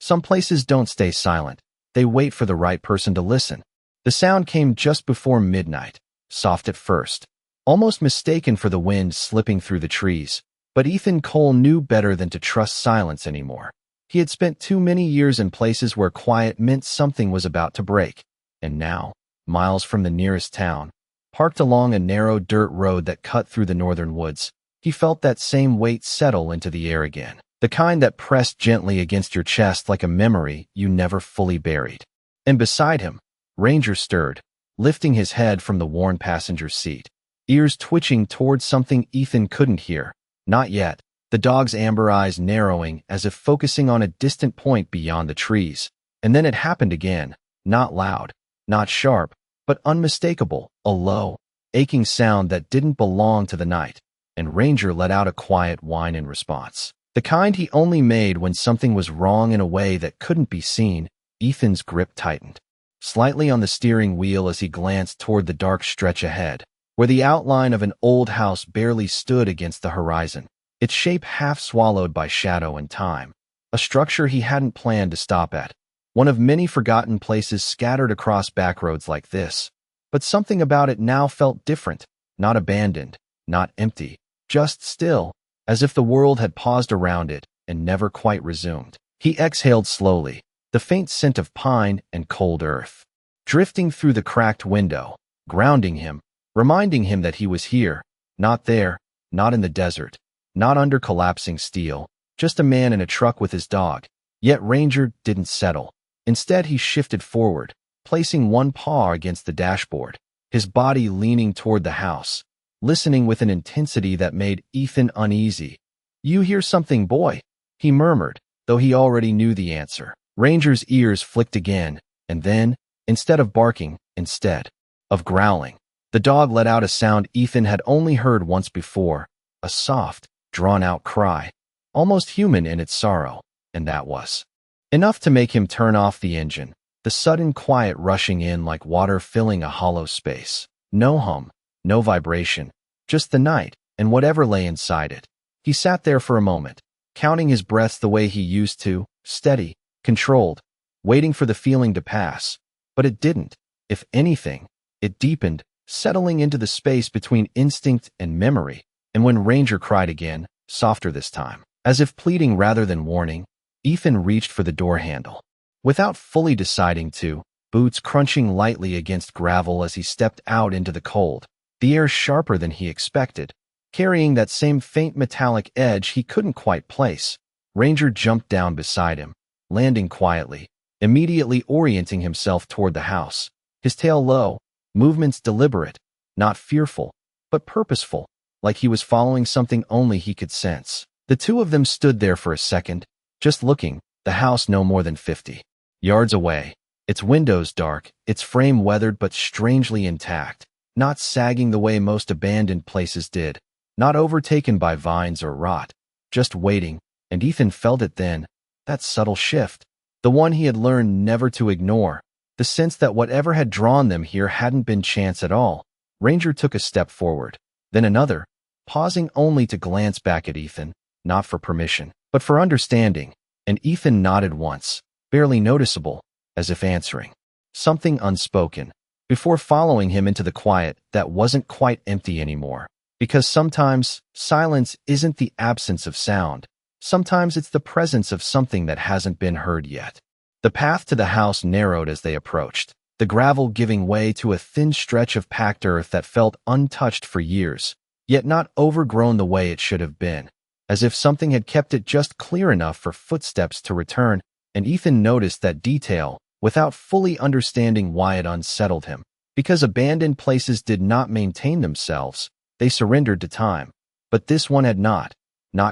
Some places don't stay silent. They wait for the right person to listen. The sound came just before midnight, soft at first, almost mistaken for the wind slipping through the trees. But Ethan Cole knew better than to trust silence anymore. He had spent too many years in places where quiet meant something was about to break. And now, miles from the nearest town, parked along a narrow dirt road that cut through the northern woods, he felt that same weight settle into the air again. The kind that pressed gently against your chest like a memory you never fully buried. And beside him, Ranger stirred, lifting his head from the worn passenger seat, ears twitching towards something Ethan couldn't hear. Not yet, the dog's amber eyes narrowing as if focusing on a distant point beyond the trees. And then it happened again, not loud, not sharp, but unmistakable, a low, aching sound that didn't belong to the night. And Ranger let out a quiet whine in response. The kind he only made when something was wrong in a way that couldn't be seen. Ethan's grip tightened slightly on the steering wheel as he glanced toward the dark stretch ahead, where the outline of an old house barely stood against the horizon, its shape half swallowed by shadow and time. A structure he hadn't planned to stop at, one of many forgotten places scattered across backroads like this. But something about it now felt different, not abandoned, not empty, just still, as if the world had paused around it and never quite resumed. He exhaled slowly, the faint scent of pine and cold earth drifting through the cracked window, grounding him, reminding him that he was here, not there, not in the desert, not under collapsing steel, just a man in a truck with his dog. Yet Ranger didn't settle. Instead, he shifted forward, placing one paw against the dashboard, his body leaning toward the house, listening with an intensity that made Ethan uneasy. "You hear something, boy?" he murmured, though he already knew the answer. Ranger's ears flicked again, and then, instead of barking, instead of growling, the dog let out a sound Ethan had only heard once before, a soft, drawn-out cry, almost human in its sorrow, and that was enough to make him turn off the engine, the sudden quiet rushing in like water filling a hollow space. No hum, no vibration, just the night and whatever lay inside it. He sat there for a moment, counting his breaths the way he used to, steady, controlled, waiting for the feeling to pass. But it didn't. If anything, it deepened, settling into the space between instinct and memory. And when Ranger cried again, softer this time, as if pleading rather than warning, Ethan reached for the door handle. Without fully deciding to, boots crunching lightly against gravel as he stepped out into the cold, the air sharper than he expected, carrying that same faint metallic edge he couldn't quite place, Ranger jumped down beside him, landing quietly, immediately orienting himself toward the house, his tail low, movements deliberate, not fearful, but purposeful, like he was following something only he could sense. The two of them stood there for a second, just looking, the house no more than 50 yards away, its windows dark, its frame weathered but strangely intact, not sagging the way most abandoned places did, not overtaken by vines or rot, just waiting. And Ethan felt it then, that subtle shift, the one he had learned never to ignore, the sense that whatever had drawn them here hadn't been chance at all. Ranger took a step forward, then another, pausing only to glance back at Ethan, not for permission, but for understanding, and Ethan nodded once, barely noticeable, as if answering something unspoken, before following him into the quiet that wasn't quite empty anymore. Because sometimes, silence isn't the absence of sound. Sometimes it's the presence of something that hasn't been heard yet. The path to the house narrowed as they approached, the gravel giving way to a thin stretch of packed earth that felt untouched for years, yet not overgrown the way it should have been, as if something had kept it just clear enough for footsteps to return. And Ethan noticed that detail, without fully understanding why it unsettled him. Because abandoned places did not maintain themselves, they surrendered to time. But this one had not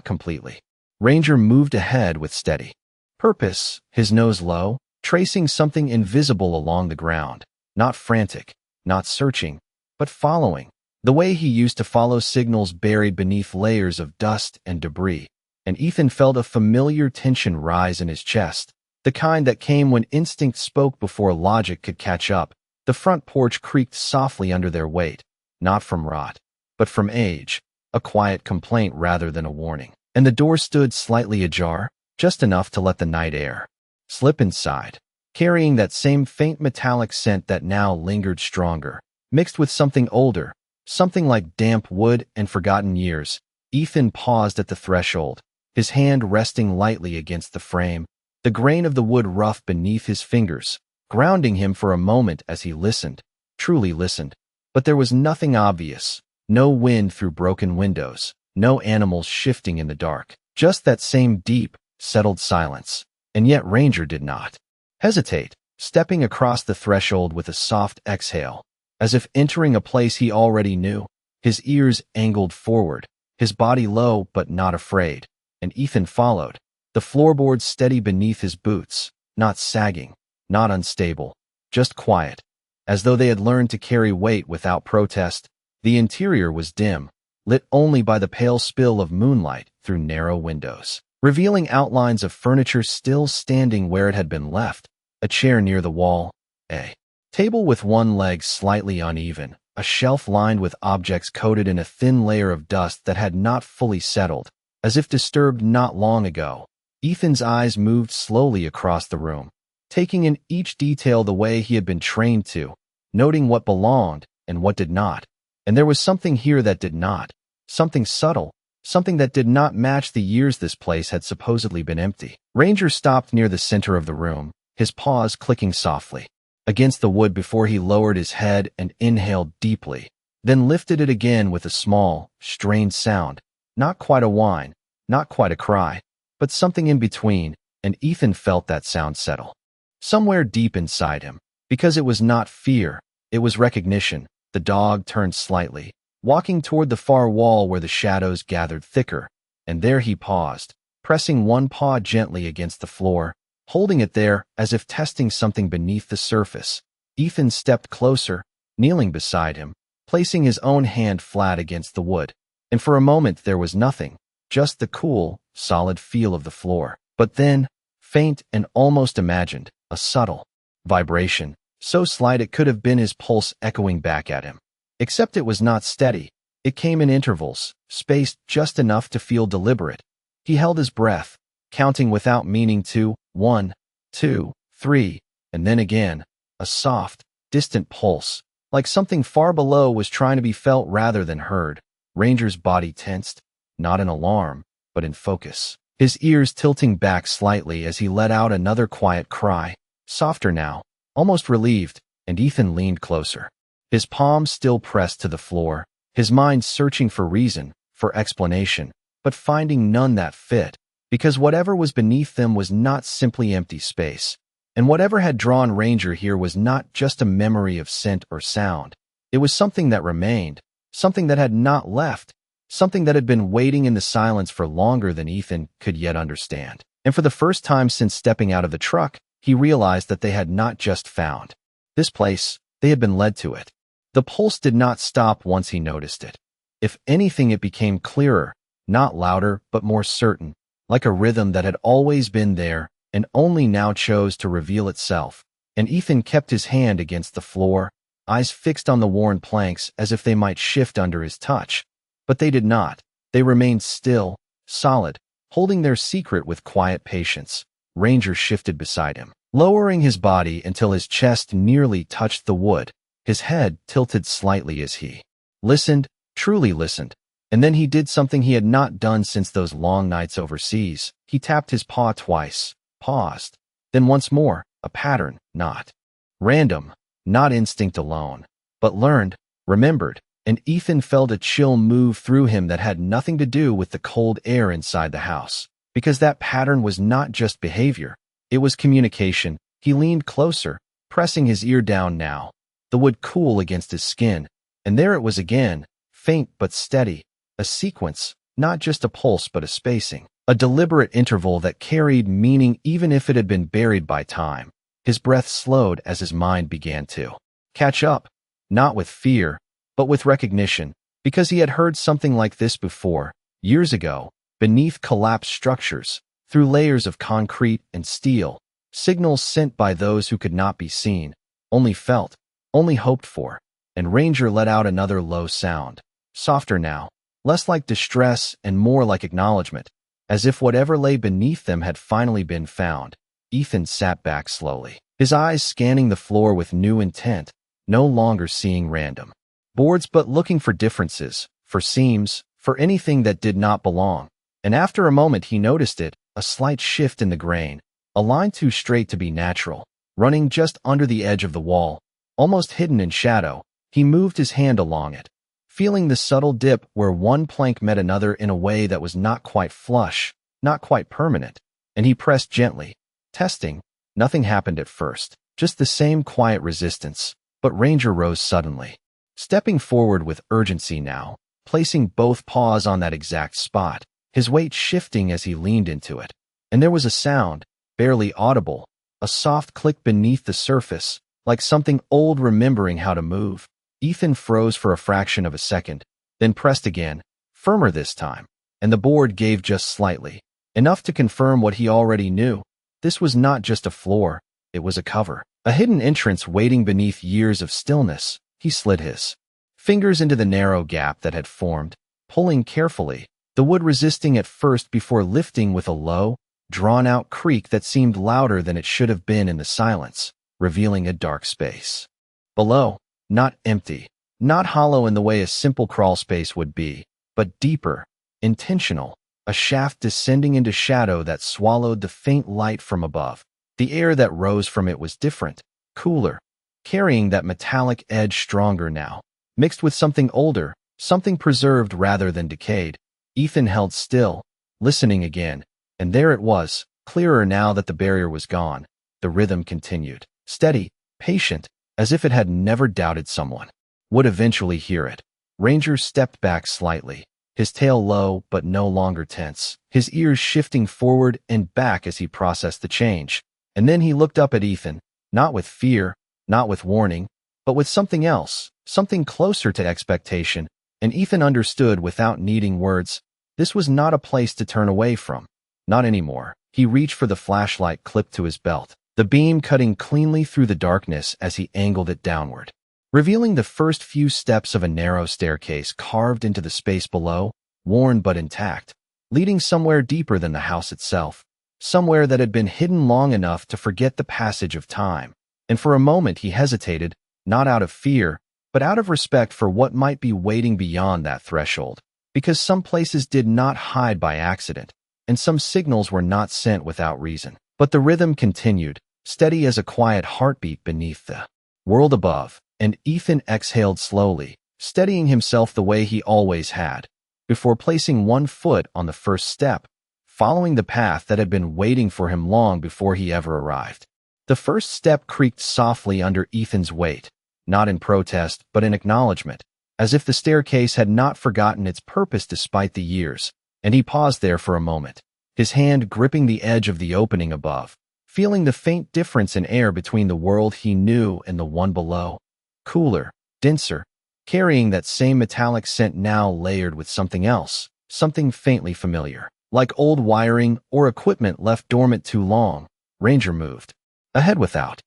completely. Ranger moved ahead with steady purpose, his nose low, tracing something invisible along the ground. Not frantic, not searching, but following, the way he used to follow signals buried beneath layers of dust and debris. And Ethan felt a familiar tension rise in his chest, the kind that came when instinct spoke before logic could catch up. The front porch creaked softly under their weight, not from rot, but from age, a quiet complaint rather than a warning. And the door stood slightly ajar, just enough to let the night air slip inside, carrying that same faint metallic scent that now lingered stronger, mixed with something older, something like damp wood and forgotten years. Ethan paused at the threshold, his hand resting lightly against the frame, the grain of the wood rough beneath his fingers, grounding him for a moment as he listened, truly listened. But there was nothing obvious, no wind through broken windows, no animals shifting in the dark, just that same deep, settled silence. And yet Ranger did not hesitate, stepping across the threshold with a soft exhale, as if entering a place he already knew, his ears angled forward, his body low but not afraid. And Ethan followed, the floorboards steady beneath his boots, not sagging, not unstable, just quiet, as though they had learned to carry weight without protest. The interior was dim, lit only by the pale spill of moonlight through narrow windows, revealing outlines of furniture still standing where it had been left, a chair near the wall, a table with one leg slightly uneven, a shelf lined with objects coated in a thin layer of dust that had not fully settled, as if disturbed not long ago. Ethan's eyes moved slowly across the room, taking in each detail the way he had been trained to, noting what belonged and what did not. And there was something here that did not, something subtle, something that did not match the years this place had supposedly been empty. Ranger stopped near the center of the room, his paws clicking softly against the wood before he lowered his head and inhaled deeply, then lifted it again with a small, strained sound, not quite a whine, not quite a cry, but something in between, and Ethan felt that sound settle somewhere deep inside him, because it was not fear, it was recognition. The dog turned slightly, walking toward the far wall where the shadows gathered thicker, and there he paused, pressing one paw gently against the floor, holding it there as if testing something beneath the surface. Ethan stepped closer, kneeling beside him, placing his own hand flat against the wood, and for a moment there was nothing, just the cool, solid feel of the floor. But then, faint and almost imagined, a subtle vibration, so slight it could have been his pulse echoing back at him. Except it was not steady. It came in intervals, spaced just enough to feel deliberate. He held his breath, counting without meaning to, 1, 2, 3, and then again, a soft, distant pulse, like something far below was trying to be felt rather than heard. Ranger's body tensed, not in alarm, but in focus, his ears tilting back slightly as he let out another quiet cry, softer now, almost relieved, and Ethan leaned closer, his palms still pressed to the floor, his mind searching for reason, for explanation, but finding none that fit, because whatever was beneath them was not simply empty space, and whatever had drawn Ranger here was not just a memory of scent or sound. It was something that remained, something that had not left, something that had been waiting in the silence for longer than Ethan could yet understand. And for the first time since stepping out of the truck, he realized that they had not just found this place, they had been led to it. The pulse did not stop once he noticed it. If anything, it became clearer, not louder, but more certain, like a rhythm that had always been there and only now chose to reveal itself. And Ethan kept his hand against the floor, eyes fixed on the worn planks as if they might shift under his touch. But they did not. They remained still, solid, holding their secret with quiet patience. Ranger shifted beside him, lowering his body until his chest nearly touched the wood, his head tilted slightly as he listened, truly listened. And then he did something he had not done since those long nights overseas. He tapped his paw twice, paused, then once more, a pattern, not random, not instinct alone, but learned, remembered, and Ethan felt a chill move through him that had nothing to do with the cold air inside the house, because that pattern was not just behavior, it was communication. He leaned closer, pressing his ear down now, the wood cool against his skin, and there it was again, faint but steady, a sequence, not just a pulse but a spacing, a deliberate interval that carried meaning even if it had been buried by time. His breath slowed as his mind began to catch up, not with fear, but with recognition, because he had heard something like this before, years ago, beneath collapsed structures, through layers of concrete and steel, signals sent by those who could not be seen, only felt, only hoped for. And Ranger let out another low sound, softer now, less like distress and more like acknowledgement, as if whatever lay beneath them had finally been found. Ethan sat back slowly, his eyes scanning the floor with new intent, no longer seeing random boards but looking for differences, for seams, for anything that did not belong. And after a moment he noticed it, a slight shift in the grain, a line too straight to be natural, running just under the edge of the wall, almost hidden in shadow. He moved his hand along it, feeling the subtle dip where one plank met another in a way that was not quite flush, not quite permanent, and he pressed gently, testing. Nothing happened at first, just the same quiet resistance, but Ranger rose suddenly, stepping forward with urgency now, placing both paws on that exact spot, his weight shifting as he leaned into it. And there was a sound, barely audible, a soft click beneath the surface, like something old remembering how to move. Ethan froze for a fraction of a second, then pressed again, firmer this time, and the board gave just slightly, enough to confirm what he already knew. This was not just a floor, it was a cover, a hidden entrance waiting beneath years of stillness. He slid his fingers into the narrow gap that had formed, pulling carefully, the wood resisting at first before lifting with a low, drawn-out creak that seemed louder than it should have been in the silence, revealing a dark space below, not empty, not hollow in the way a simple crawl space would be, but deeper, intentional, a shaft descending into shadow that swallowed the faint light from above. The air that rose from it was different, cooler, carrying that metallic edge stronger now, mixed with something older, something preserved rather than decayed. Ethan held still, listening again, and there it was, clearer now that the barrier was gone. The rhythm continued, steady, patient, as if it had never doubted someone would eventually hear it. Ranger stepped back slightly, his tail low but no longer tense, his ears shifting forward and back as he processed the change. And then he looked up at Ethan, not with fear, not with warning, but with something else, something closer to expectation, and Ethan understood without needing words. This was not a place to turn away from. Not anymore. He reached for the flashlight clipped to his belt, the beam cutting cleanly through the darkness as he angled it downward, revealing the first few steps of a narrow staircase carved into the space below, worn but intact, leading somewhere deeper than the house itself, somewhere that had been hidden long enough to forget the passage of time. And for a moment he hesitated, not out of fear, but out of respect for what might be waiting beyond that threshold, because some places did not hide by accident, and some signals were not sent without reason. But the rhythm continued, steady as a quiet heartbeat beneath the world above, and Ethan exhaled slowly, steadying himself the way he always had, before placing one foot on the first step, following the path that had been waiting for him long before he ever arrived. The first step creaked softly under Ethan's weight, not in protest but in acknowledgement, as if the staircase had not forgotten its purpose despite the years, and he paused there for a moment, his hand gripping the edge of the opening above, feeling the faint difference in air between the world he knew and the one below. Cooler, denser, carrying that same metallic scent now layered with something else, something faintly familiar. Like old wiring or equipment left dormant too long, Ranger moved ahead without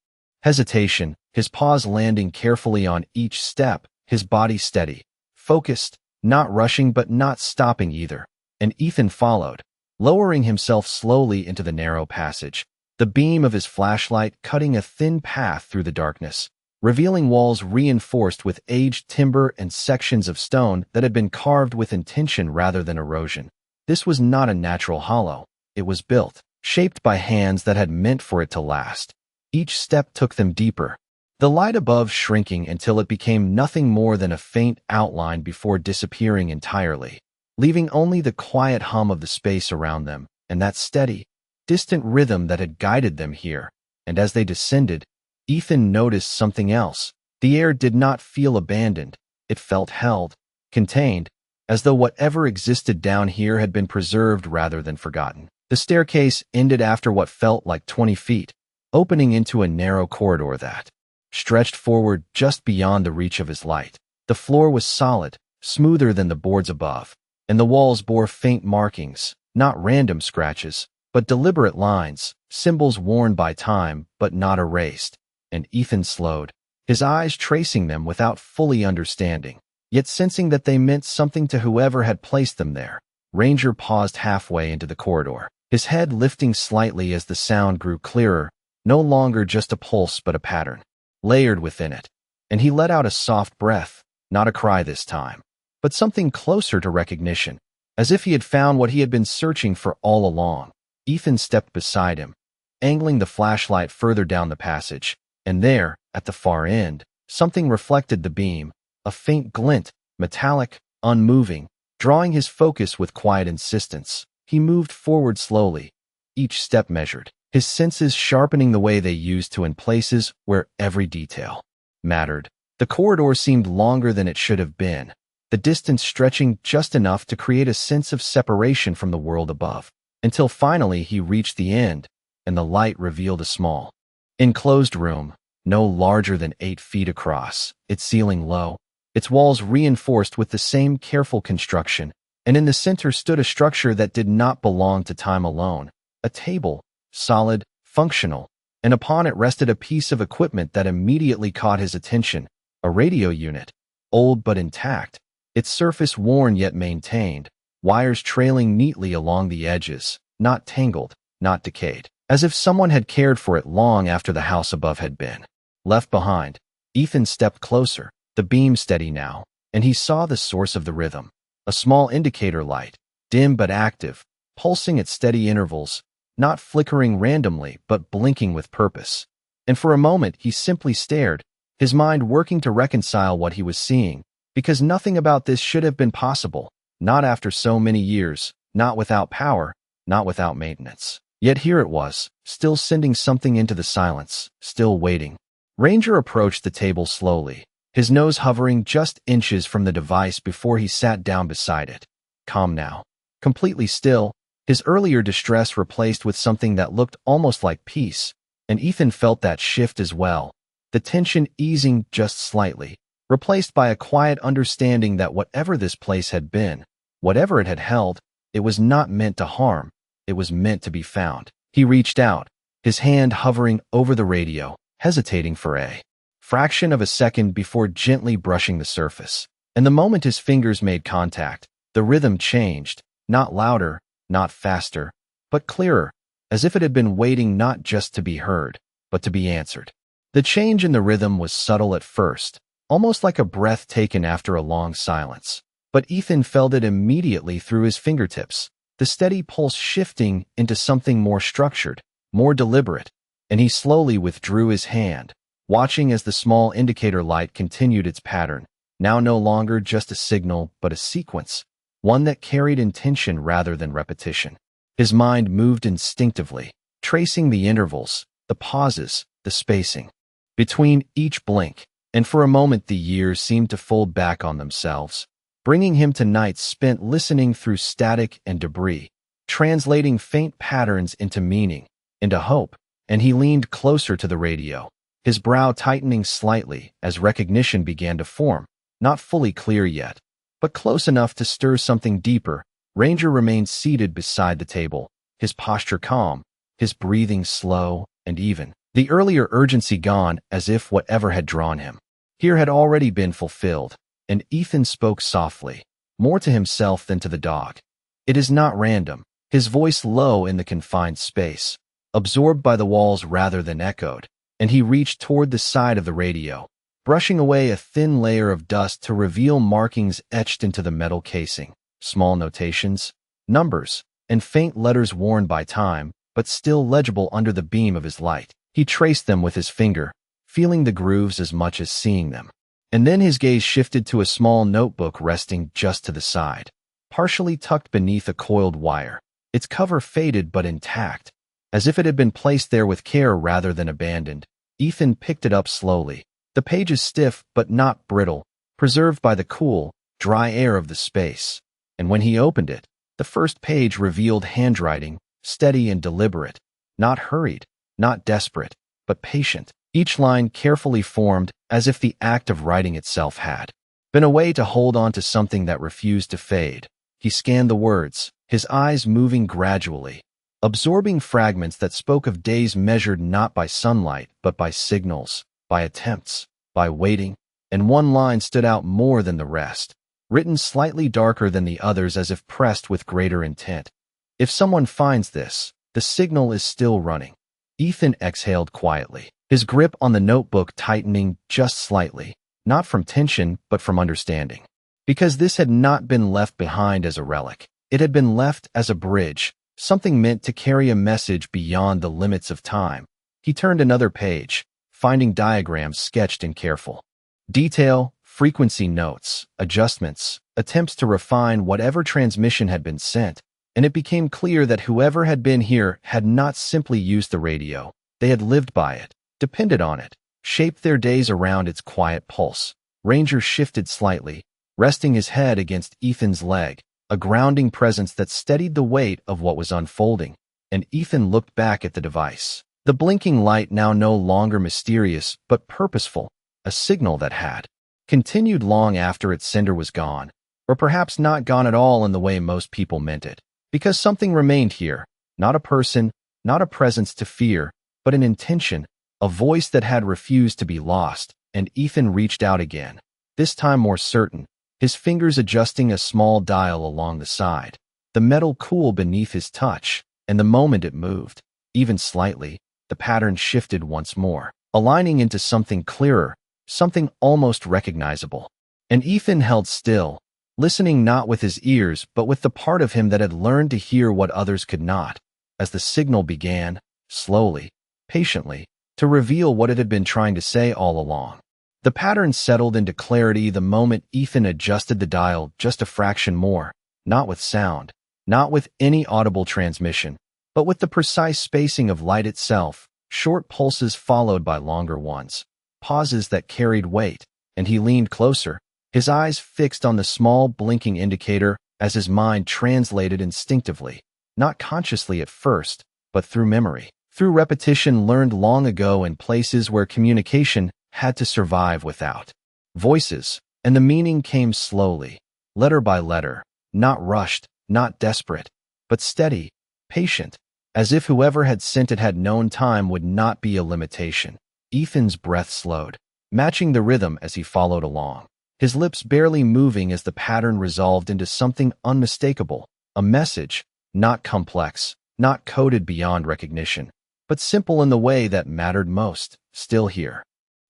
hesitation, his paws landing carefully on each step, his body steady, focused, not rushing but not stopping either. And Ethan followed, lowering himself slowly into the narrow passage, the beam of his flashlight cutting a thin path through the darkness, revealing walls reinforced with aged timber and sections of stone that had been carved with intention rather than erosion. This was not a natural hollow. It was built, shaped by hands that had meant for it to last. Each step took them deeper, the light above shrinking until it became nothing more than a faint outline before disappearing entirely, leaving only the quiet hum of the space around them and that steady, distant rhythm that had guided them here. And as they descended, Ethan noticed something else. The air did not feel abandoned. It felt held, contained, as though whatever existed down here had been preserved rather than forgotten. The staircase ended after what felt like 20 feet, opening into a narrow corridor that stretched forward just beyond the reach of his light. The floor was solid, smoother than the boards above, and the walls bore faint markings, not random scratches, but deliberate lines, symbols worn by time but not erased. And Ethan slowed, his eyes tracing them without fully understanding, yet sensing that they meant something to whoever had placed them there. Ranger paused halfway into the corridor, his head lifting slightly as the sound grew clearer, no longer just a pulse but a pattern, layered within it. And he let out a soft breath, not a cry this time, but something closer to recognition, as if he had found what he had been searching for all along. Ethan stepped beside him, angling the flashlight further down the passage, and there, at the far end, something reflected the beam, a faint glint, metallic, unmoving, drawing his focus with quiet insistence. He moved forward slowly, each step measured, his senses sharpening the way they used to in places where every detail mattered. The corridor seemed longer than it should have been, the distance stretching just enough to create a sense of separation from the world above, until finally he reached the end, and the light revealed a small, enclosed room, no larger than 8 feet across, its ceiling low, its walls reinforced with the same careful construction, and in the center stood a structure that did not belong to time alone, a table, solid, functional, and upon it rested a piece of equipment that immediately caught his attention, a radio unit, old but intact, its surface worn yet maintained, wires trailing neatly along the edges, not tangled, not decayed, as if someone had cared for it long after the house above had been left behind. Ethan stepped closer, the beam steady now, and he saw the source of the rhythm, a small indicator light, dim but active, pulsing at steady intervals, not flickering randomly but blinking with purpose. And for a moment he simply stared, his mind working to reconcile what he was seeing, because nothing about this should have been possible, not after so many years, not without power, not without maintenance. Yet here it was, still sending something into the silence, still waiting. Ranger approached the table slowly, his nose hovering just inches from the device before he sat down beside it. Calm now, completely still, his earlier distress replaced with something that looked almost like peace, and Ethan felt that shift as well, the tension easing just slightly, replaced by a quiet understanding that whatever this place had been, whatever it had held, it was not meant to harm, it was meant to be found. He reached out, his hand hovering over the radio, hesitating for a fraction of a second before gently brushing the surface. And the moment his fingers made contact, the rhythm changed, not louder, not faster, but clearer, as if it had been waiting not just to be heard, but to be answered. The change in the rhythm was subtle at first, almost like a breath taken after a long silence, but Ethan felt it immediately through his fingertips, the steady pulse shifting into something more structured, more deliberate, and he slowly withdrew his hand, watching as the small indicator light continued its pattern, now no longer just a signal but a sequence, one that carried intention rather than repetition. His mind moved instinctively, tracing the intervals, the pauses, the spacing between each blink, and for a moment the years seemed to fold back on themselves, bringing him to nights spent listening through static and debris, translating faint patterns into meaning, into hope. And he leaned closer to the radio, his brow tightening slightly as recognition began to form, not fully clear yet, but close enough to stir something deeper. Ranger remained seated beside the table, his posture calm, his breathing slow and even, the earlier urgency gone, as if whatever had drawn him here had already been fulfilled. And Ethan spoke softly, more to himself than to the dog. It is not random, his voice low in the confined space, absorbed by the walls rather than echoed, and he reached toward the side of the radio, brushing away a thin layer of dust to reveal markings etched into the metal casing, small notations, numbers, and faint letters worn by time, but still legible under the beam of his light. He traced them with his finger, feeling the grooves as much as seeing them. And then his gaze shifted to a small notebook resting just to the side, partially tucked beneath a coiled wire, its cover faded but intact, as if it had been placed there with care rather than abandoned. Ethan picked it up slowly, the pages stiff but not brittle, preserved by the cool, dry air of the space. And when he opened it, the first page revealed handwriting, steady and deliberate, not hurried, not desperate, but patient, each line carefully formed as if the act of writing itself had been a way to hold on to something that refused to fade. He scanned the words, his eyes moving gradually, absorbing fragments that spoke of days measured not by sunlight but by signals, by attempts, by waiting, and one line stood out more than the rest, written slightly darker than the others as if pressed with greater intent. If someone finds this, the signal is still running. Ethan exhaled quietly, his grip on the notebook tightening just slightly, not from tension but from understanding. Because this had not been left behind as a relic. It had been left as a bridge, something meant to carry a message beyond the limits of time. He turned another page, finding diagrams sketched in careful detail, frequency notes, adjustments, attempts to refine whatever transmission had been sent, and it became clear that whoever had been here had not simply used the radio. They had lived by it, depended on it, shaped their days around its quiet pulse. Ranger shifted slightly, resting his head against Ethan's leg, a grounding presence that steadied the weight of what was unfolding, and Ethan looked back at the device. The blinking light now no longer mysterious but purposeful, a signal that had continued long after its sender was gone, or perhaps not gone at all in the way most people meant it. Because something remained here, not a person, not a presence to fear, but an intention, a voice that had refused to be lost, and Ethan reached out again, this time more certain, his fingers adjusting a small dial along the side. The metal cooled beneath his touch, and the moment it moved, even slightly, the pattern shifted once more, aligning into something clearer, something almost recognizable. And Ethan held still, listening not with his ears but with the part of him that had learned to hear what others could not, as the signal began, slowly, patiently, to reveal what it had been trying to say all along. The pattern settled into clarity the moment Ethan adjusted the dial just a fraction more, not with sound, not with any audible transmission, but with the precise spacing of light itself, short pulses followed by longer ones, pauses that carried weight, and he leaned closer, his eyes fixed on the small blinking indicator as his mind translated instinctively, not consciously at first, but through memory, through repetition learned long ago in places where communication had to survive without voices, and the meaning came slowly, letter by letter, not rushed, not desperate, but steady, patient, as if whoever had sent it had known time would not be a limitation. Ethan's breath slowed, matching the rhythm as he followed along, his lips barely moving as the pattern resolved into something unmistakable, a message, not complex, not coded beyond recognition, but simple in the way that mattered most, still here.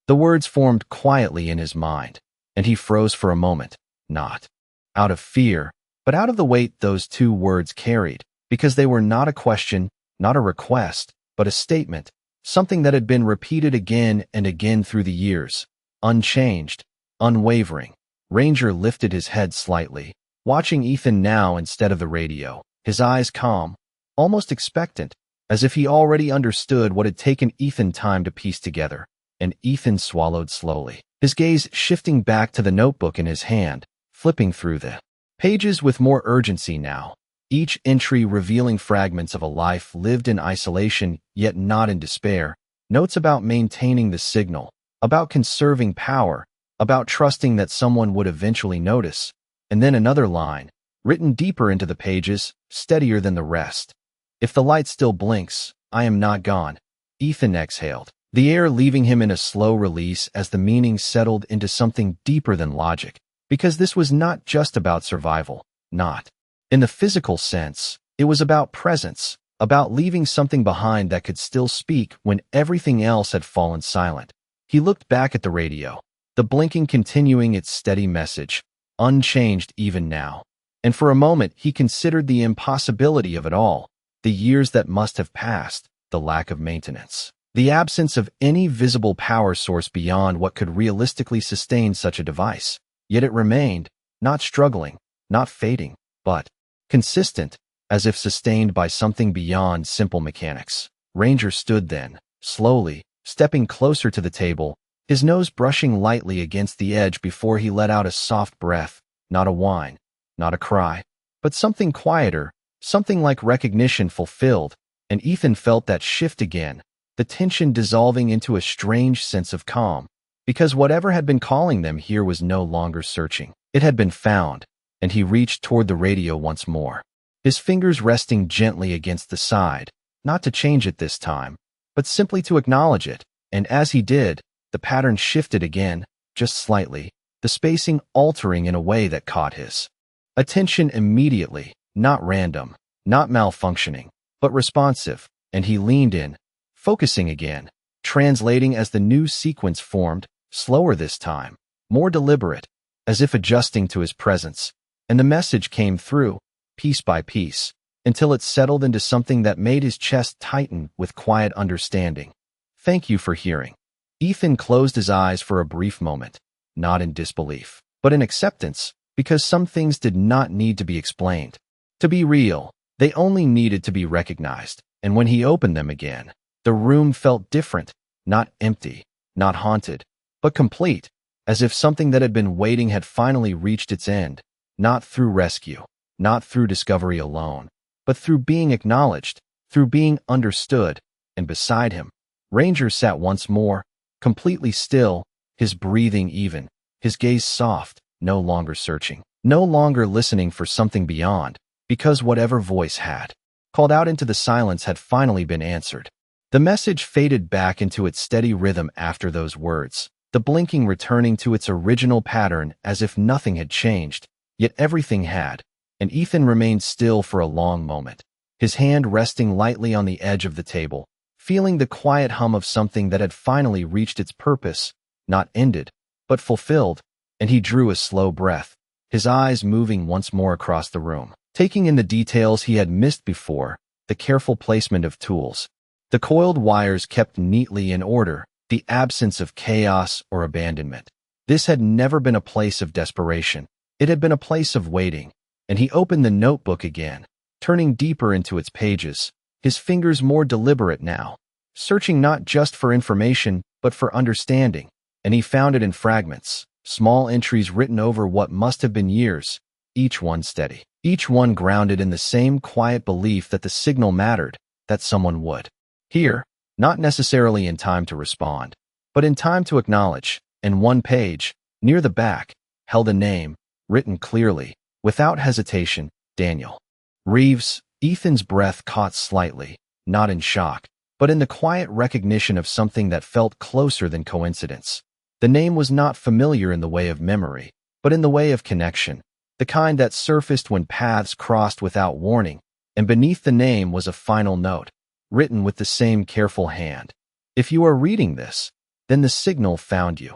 The words formed quietly in his mind, and he froze for a moment, not out of fear, but out of the weight those two words carried, because they were not a question, not a request, but a statement, something that had been repeated again and again through the years, unchanged, unwavering. Ranger lifted his head slightly, watching Ethan now instead of the radio, his eyes calm, almost expectant, as if he already understood what had taken Ethan time to piece together. And Ethan swallowed slowly, his gaze shifting back to the notebook in his hand, flipping through the pages with more urgency now, each entry revealing fragments of a life lived in isolation yet not in despair, notes about maintaining the signal, about conserving power, about trusting that someone would eventually notice, and then another line, written deeper into the pages, steadier than the rest. If the light still blinks, I am not gone. Ethan exhaled, the air leaving him in a slow release as the meaning settled into something deeper than logic, because this was not just about survival, not in the physical sense. It was about presence, about leaving something behind that could still speak when everything else had fallen silent. He looked back at the radio, the blinking continuing its steady message, unchanged even now. And for a moment he considered the impossibility of it all, the years that must have passed, the lack of maintenance, the absence of any visible power source beyond what could realistically sustain such a device. Yet it remained, not struggling, not fading, but consistent, as if sustained by something beyond simple mechanics. Ranger stood then, slowly, stepping closer to the table, his nose brushing lightly against the edge before he let out a soft breath, not a whine, not a cry, but something quieter, something like recognition fulfilled, and Ethan felt that shift again, the tension dissolving into a strange sense of calm, because whatever had been calling them here was no longer searching. It had been found, and he reached toward the radio once more, his fingers resting gently against the side, not to change it this time, but simply to acknowledge it, and as he did, the pattern shifted again, just slightly, the spacing altering in a way that caught his attention immediately, not random, not malfunctioning, but responsive, and he leaned in, focusing again, translating as the new sequence formed, slower this time, more deliberate, as if adjusting to his presence, and the message came through, piece by piece, until it settled into something that made his chest tighten with quiet understanding. Thank you for hearing. Ethan closed his eyes for a brief moment, not in disbelief, but in acceptance, because some things did not need to be explained. To be real, they only needed to be recognized, and when he opened them again, the room felt different, not empty, not haunted, but complete, as if something that had been waiting had finally reached its end, not through rescue, not through discovery alone, but through being acknowledged, through being understood, and beside him, Ranger sat once more, completely still, his breathing even, his gaze soft, no longer searching, no longer listening for something beyond, because whatever voice had called out into the silence had finally been answered. The message faded back into its steady rhythm after those words, the blinking returning to its original pattern as if nothing had changed, yet everything had, and Ethan remained still for a long moment, his hand resting lightly on the edge of the table, feeling the quiet hum of something that had finally reached its purpose, not ended, but fulfilled, and he drew a slow breath, his eyes moving once more across the room, taking in the details he had missed before, the careful placement of tools, the coiled wires kept neatly in order, the absence of chaos or abandonment. This had never been a place of desperation. It had been a place of waiting, and he opened the notebook again, turning deeper into its pages, his fingers more deliberate now, searching not just for information, but for understanding, and he found it in fragments, small entries written over what must have been years, each one steady, each one grounded in the same quiet belief that the signal mattered, that someone would hear, not necessarily in time to respond, but in time to acknowledge, and one page, near the back, held a name, written clearly, without hesitation, Daniel Reeves. Ethan's breath caught slightly, not in shock, but in the quiet recognition of something that felt closer than coincidence. The name was not familiar in the way of memory, but in the way of connection, the kind that surfaced when paths crossed without warning, and beneath the name was a final note, written with the same careful hand. If you are reading this, then the signal found you.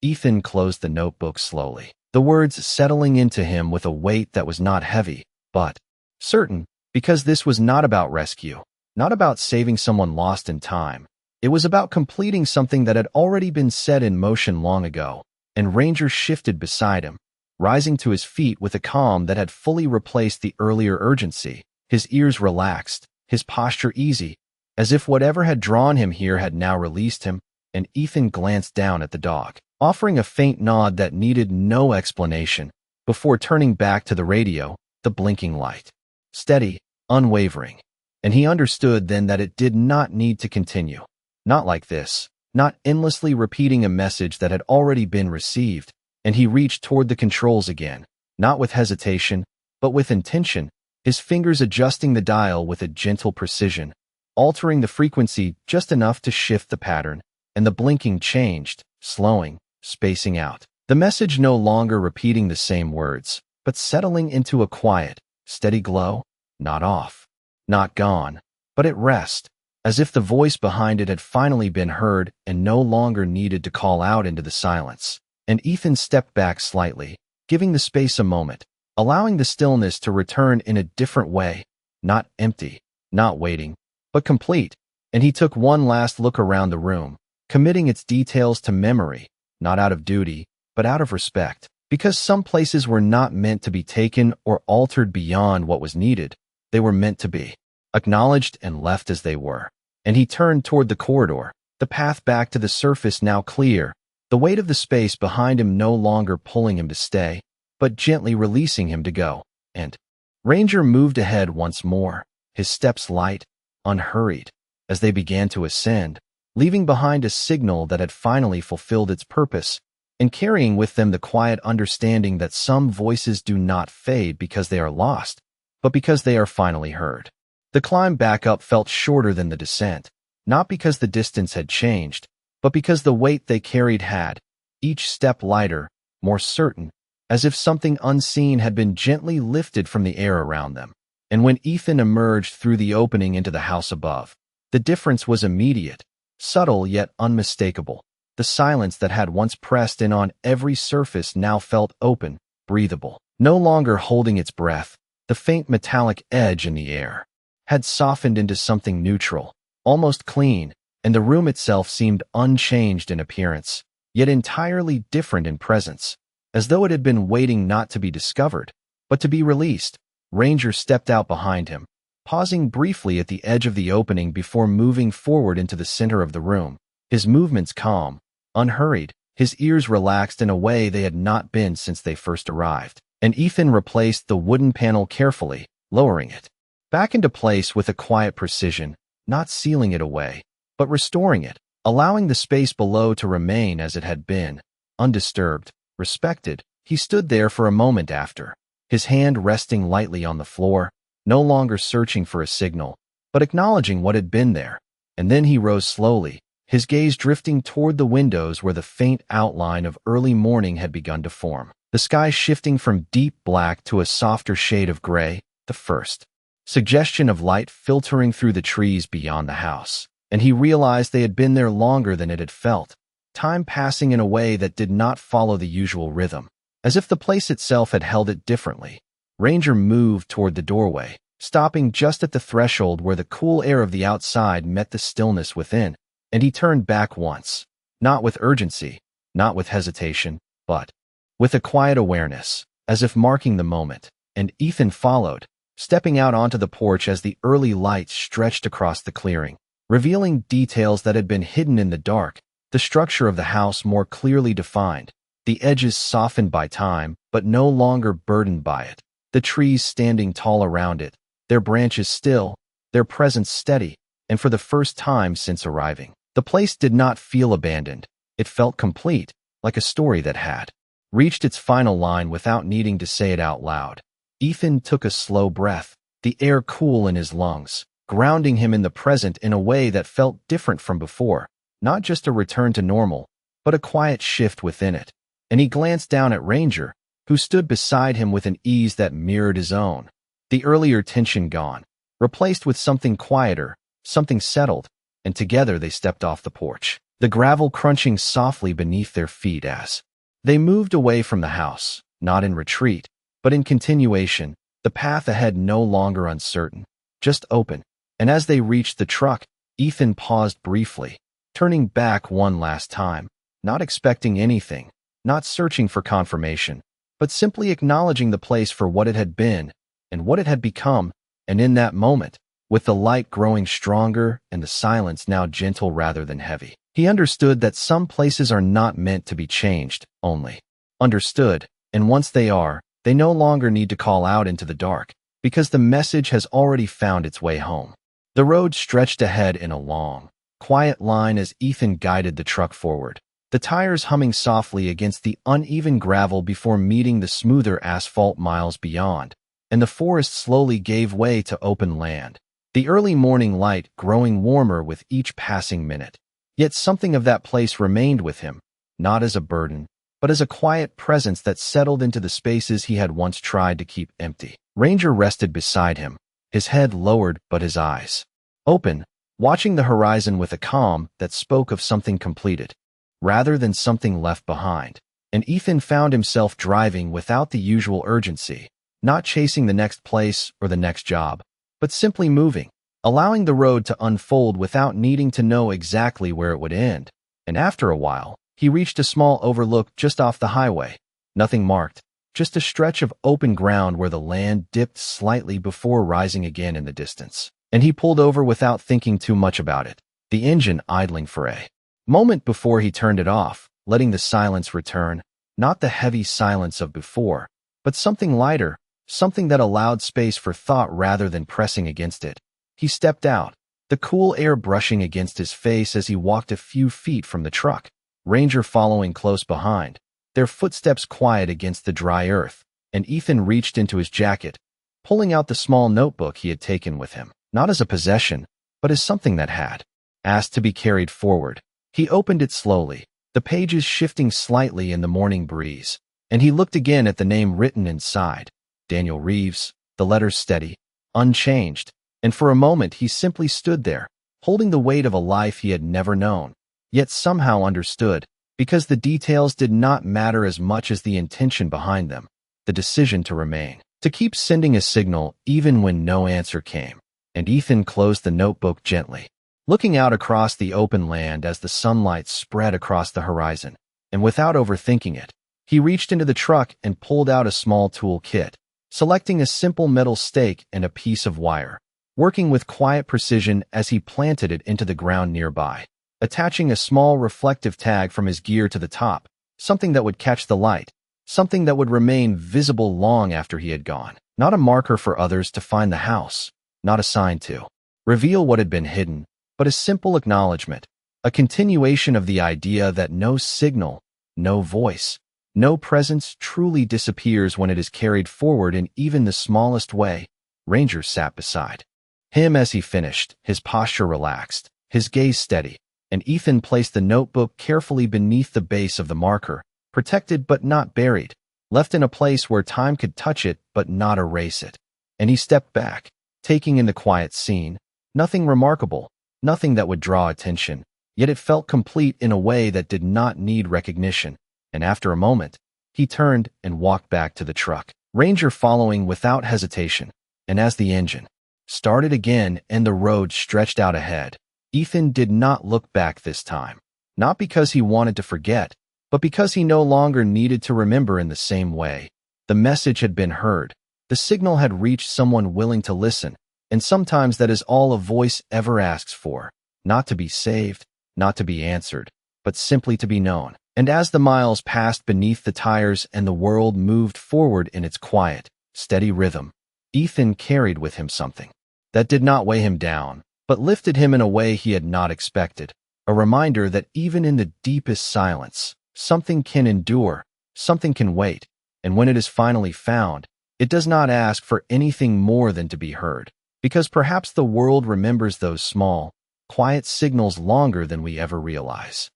Ethan closed the notebook slowly, the words settling into him with a weight that was not heavy, but certain, because this was not about rescue, not about saving someone lost in time. It was about completing something that had already been set in motion long ago, and Ranger shifted beside him, rising to his feet with a calm that had fully replaced the earlier urgency, his ears relaxed, his posture easy, as if whatever had drawn him here had now released him, and Ethan glanced down at the dog, offering a faint nod that needed no explanation, before turning back to the radio, the blinking light. Steady, unwavering, and he understood then that it did not need to continue. Not like this, not endlessly repeating a message that had already been received, and he reached toward the controls again, not with hesitation, but with intention, his fingers adjusting the dial with a gentle precision, altering the frequency just enough to shift the pattern, and the blinking changed, slowing, spacing out. The message no longer repeating the same words, but settling into a quiet, steady glow, not off, not gone, but at rest, as if the voice behind it had finally been heard and no longer needed to call out into the silence. And Ethan stepped back slightly, giving the space a moment, allowing the stillness to return in a different way, not empty, not waiting, but complete, and he took one last look around the room, committing its details to memory, not out of duty, but out of respect, because some places were not meant to be taken or altered beyond what was needed. They were meant to be acknowledged and left as they were. And he turned toward the corridor, the path back to the surface now clear, the weight of the space behind him no longer pulling him to stay, but gently releasing him to go. And Ranger moved ahead once more, his steps light, unhurried, as they began to ascend, leaving behind a signal that had finally fulfilled its purpose, and carrying with them the quiet understanding that some voices do not fade because they are lost, but because they are finally heard. The climb back up felt shorter than the descent, not because the distance had changed, but because the weight they carried had, each step lighter, more certain, as if something unseen had been gently lifted from the air around them. And when Ethan emerged through the opening into the house above, the difference was immediate, subtle yet unmistakable. The silence that had once pressed in on every surface now felt open, breathable. No longer holding its breath, the faint metallic edge in the air had softened into something neutral, almost clean, and the room itself seemed unchanged in appearance, yet entirely different in presence, as though it had been waiting not to be discovered, but to be released. Ranger stepped out behind him, pausing briefly at the edge of the opening before moving forward into the center of the room, his movements calm, unhurried, his ears relaxed in a way they had not been since they first arrived. And Ethan replaced the wooden panel carefully, lowering it back into place with a quiet precision, not sealing it away, but restoring it, allowing the space below to remain as it had been, undisturbed, respected. He stood there for a moment after, his hand resting lightly on the floor, no longer searching for a signal, but acknowledging what had been there. And then he rose slowly, his gaze drifting toward the windows where the faint outline of early morning had begun to form, the sky shifting from deep black to a softer shade of gray, the first suggestion of light filtering through the trees beyond the house. And he realized they had been there longer than it had felt, time passing in a way that did not follow the usual rhythm, as if the place itself had held it differently. Ranger moved toward the doorway, stopping just at the threshold where the cool air of the outside met the stillness within, and he turned back once, not with urgency, not with hesitation, but with a quiet awareness, as if marking the moment. And Ethan followed, stepping out onto the porch as the early light stretched across the clearing, revealing details that had been hidden in the dark, the structure of the house more clearly defined, the edges softened by time, but no longer burdened by it, the trees standing tall around it, their branches still, their presence steady, and for the first time since arriving, the place did not feel abandoned. It felt complete, like a story that had reached its final line without needing to say it out loud. Ethan took a slow breath, the air cool in his lungs, grounding him in the present in a way that felt different from before, not just a return to normal, but a quiet shift within it. And he glanced down at Ranger, who stood beside him with an ease that mirrored his own, the earlier tension gone, replaced with something quieter, something settled, and together they stepped off the porch, the gravel crunching softly beneath their feet as they moved away from the house, not in retreat, but in continuation, the path ahead no longer uncertain, just open. And as they reached the truck, Ethan paused briefly, turning back one last time, not expecting anything, not searching for confirmation, but simply acknowledging the place for what it had been and what it had become. And in that moment, with the light growing stronger and the silence now gentle rather than heavy, he understood that some places are not meant to be changed, only understood, and once they are, they no longer need to call out into the dark, because the message has already found its way home. The road stretched ahead in a long, quiet line as Ethan guided the truck forward, the tires humming softly against the uneven gravel before meeting the smoother asphalt miles beyond, and the forest slowly gave way to open land, the early morning light growing warmer with each passing minute. Yet something of that place remained with him, not as a burden, but as a quiet presence that settled into the spaces he had once tried to keep empty. Ranger rested beside him, his head lowered but his eyes open, watching the horizon with a calm that spoke of something completed, rather than something left behind. And Ethan found himself driving without the usual urgency, not chasing the next place or the next job, but simply moving, allowing the road to unfold without needing to know exactly where it would end. And after a while, he reached a small overlook just off the highway, nothing marked, just a stretch of open ground where the land dipped slightly before rising again in the distance. And he pulled over without thinking too much about it, the engine idling for a moment before he turned it off, letting the silence return, not the heavy silence of before, but something lighter, something that allowed space for thought rather than pressing against it. He stepped out, the cool air brushing against his face as he walked a few feet from the truck, Ranger following close behind, their footsteps quiet against the dry earth. And Ethan reached into his jacket, pulling out the small notebook he had taken with him, not as a possession, but as something that had asked to be carried forward. He opened it slowly, the pages shifting slightly in the morning breeze, and he looked again at the name written inside, Daniel Reeves, the letters steady, unchanged, and for a moment he simply stood there, holding the weight of a life he had never known, yet somehow understood, because the details did not matter as much as the intention behind them, the decision to remain, to keep sending a signal even when no answer came. And Ethan closed the notebook gently, looking out across the open land as the sunlight spread across the horizon, and without overthinking it, he reached into the truck and pulled out a small tool kit, selecting a simple metal stake and a piece of wire, working with quiet precision as he planted it into the ground nearby, attaching a small reflective tag from his gear to the top, something that would catch the light, something that would remain visible long after he had gone. Not a marker for others to find the house, not a sign to reveal what had been hidden, but a simple acknowledgement, a continuation of the idea that no signal, no voice, no presence truly disappears when it is carried forward in even the smallest way. Ranger sat beside him as he finished, his posture relaxed, his gaze steady, and Ethan placed the notebook carefully beneath the base of the marker, protected but not buried, left in a place where time could touch it but not erase it. And he stepped back, taking in the quiet scene, nothing remarkable, nothing that would draw attention, yet it felt complete in a way that did not need recognition. And after a moment, he turned and walked back to the truck, Ranger following without hesitation. And as the engine started again and the road stretched out ahead, Ethan did not look back this time, not because he wanted to forget, but because he no longer needed to remember in the same way. The message had been heard, the signal had reached someone willing to listen, and sometimes that is all a voice ever asks for, not to be saved, not to be answered, but simply to be known. And as the miles passed beneath the tires and the world moved forward in its quiet, steady rhythm, Ethan carried with him something that did not weigh him down, but lifted him in a way he had not expected, a reminder that even in the deepest silence, something can endure, something can wait, and when it is finally found, it does not ask for anything more than to be heard, because perhaps the world remembers those small, quiet signals longer than we ever realize.